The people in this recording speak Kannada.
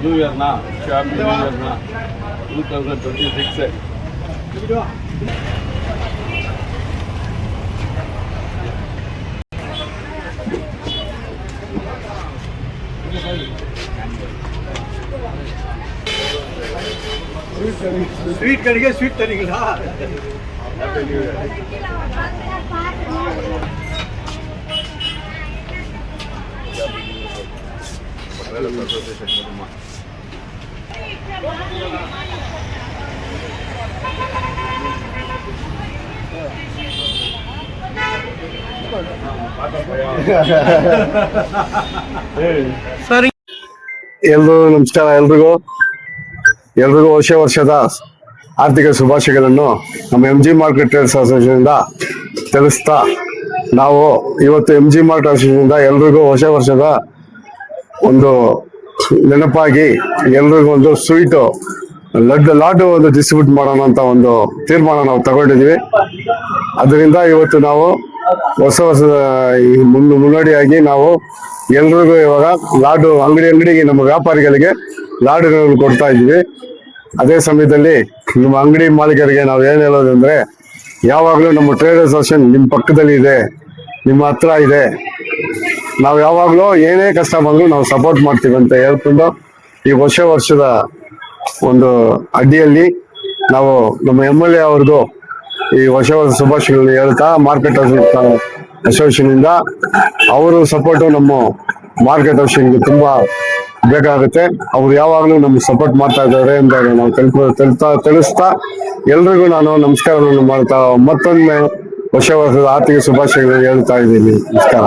ನ್ಯೂ ಇಯರ್ನ ಹ್ಯಾಪಿ ನ್ಯೂ ಇಯರ್ನ 2026 ಸ್ವೀಟ್ ಕಡೆಗೆ ಸ್ವೀಟ್ ತರಿಗಿಲ್ಲ. Happy new year. ಸರಿ, ಎಲ್ರಿಗೂ ನಮಸ್ಕಾರ. ಎಲ್ರಿಗೂ ವರ್ಷದ ಆರ್ಥಿಕ ಶುಭಾಶಯಗಳನ್ನು ನಮ್ಮ MG ಮಾರ್ಕೆಟ್ ಟ್ರೇಡರ್ಸ್ ಅಸೋಸಿಯೇಷನ್ ತಿಳಿಸ್ತಾ, ನಾವು ಇವತ್ತು MG ಮಾರ್ಕೆಟ್ ಅಸೋಸಿಯೇಷನ್ ಎಲ್ರಿಗೂ ಹೊಸ ವರ್ಷದ ಒಂದು ನೆನಪಾಗಿ ಎಲ್ರಿಗೂ ಒಂದು ಸ್ವೀಟು ಲಾಡು ಒಂದು ಡಿಸ್ಟ್ರಿಬ್ಯೂಟ್ ಮಾಡೋಣ ಅಂತ ಒಂದು ತೀರ್ಮಾನ ನಾವು ತಗೊಂಡಿದ್ವಿ. ಅದರಿಂದ ಇವತ್ತು ನಾವು ಹೊಸ ವರ್ಷದ ಮುನ್ನೋಡಿಯಾಗಿ ನಾವು ಎಲ್ರಿಗೂ ಇವಾಗ ಲಾಡು ಅಂಗಡಿಗೆ ನಮ್ಮ ವ್ಯಾಪಾರಿಗಳಿಗೆ ಲಾಡುಗಳನ್ನು ಕೊಡ್ತಾ ಇದ್ವಿ. ಅದೇ ಸಮಯದಲ್ಲಿ ನಿಮ್ಮ ಅಂಗಡಿ ಮಾಲೀಕರಿಗೆ ನಾವು ಏನ್ ಹೇಳೋದಂದ್ರೆ, ಯಾವಾಗಲೂ ನಮ್ಮ ಟ್ರೇಡರ್ಸ್ ಅಸೋಸಿಯೇಷನ್ ನಿಮ್ಮ ಪಕ್ಕದಲ್ಲಿ ಇದೆ, ನಿಮ್ಮ ಹತ್ರ ಇದೆ. ನಾವು ಯಾವಾಗಲೂ ಏನೇ ಕಷ್ಟ ಬಂದರೂ ನಾವು ಸಪೋರ್ಟ್ ಮಾಡ್ತೀವಿ ಅಂತ ಹೇಳ್ಕೊಂಡು, ಈ ಹೊಸ ವರ್ಷದ ಒಂದು ಅಡ್ಡಿಯಲ್ಲಿ ನಾವು ನಮ್ಮ MLA ಅವ್ರಿಗೂ ಈ ಹೊಸ ವರ್ಷದ ಶುಭಾಶಯಗಳನ್ನು ಹೇಳ್ತಾ, ಮಾರ್ಕೆಟ್ ಅಸೋಸಿಯೇಷನ್ ಇಂದ ಅವರು ಸಪೋರ್ಟು ನಮ್ಮ ಮಾರ್ಕೆಟ್ ಅಸೋಸಿಯೇಷನ್ಗೆ ತುಂಬಾ ಬೇಕಾಗುತ್ತೆ. ಅವ್ರು ಯಾವಾಗಲೂ ನಮ್ಗೆ ಸಪೋರ್ಟ್ ಮಾಡ್ತಾ ಇದ್ದಾರೆ ಅಂತ ನಾವು ತಿಳಿಸ್ತಾ ಎಲ್ರಿಗೂ ನಾನು ನಮಸ್ಕಾರವನ್ನು ಮಾಡ್ತಾ ಮತ್ತೊಮ್ಮೆ ಹೊಸ ವರ್ಷದ ಆರ್ಥಿಕ ಶುಭಾಶಯಗಳನ್ನು ಹೇಳ್ತಾ ಇದ್ದೀನಿ. ನಮಸ್ಕಾರ.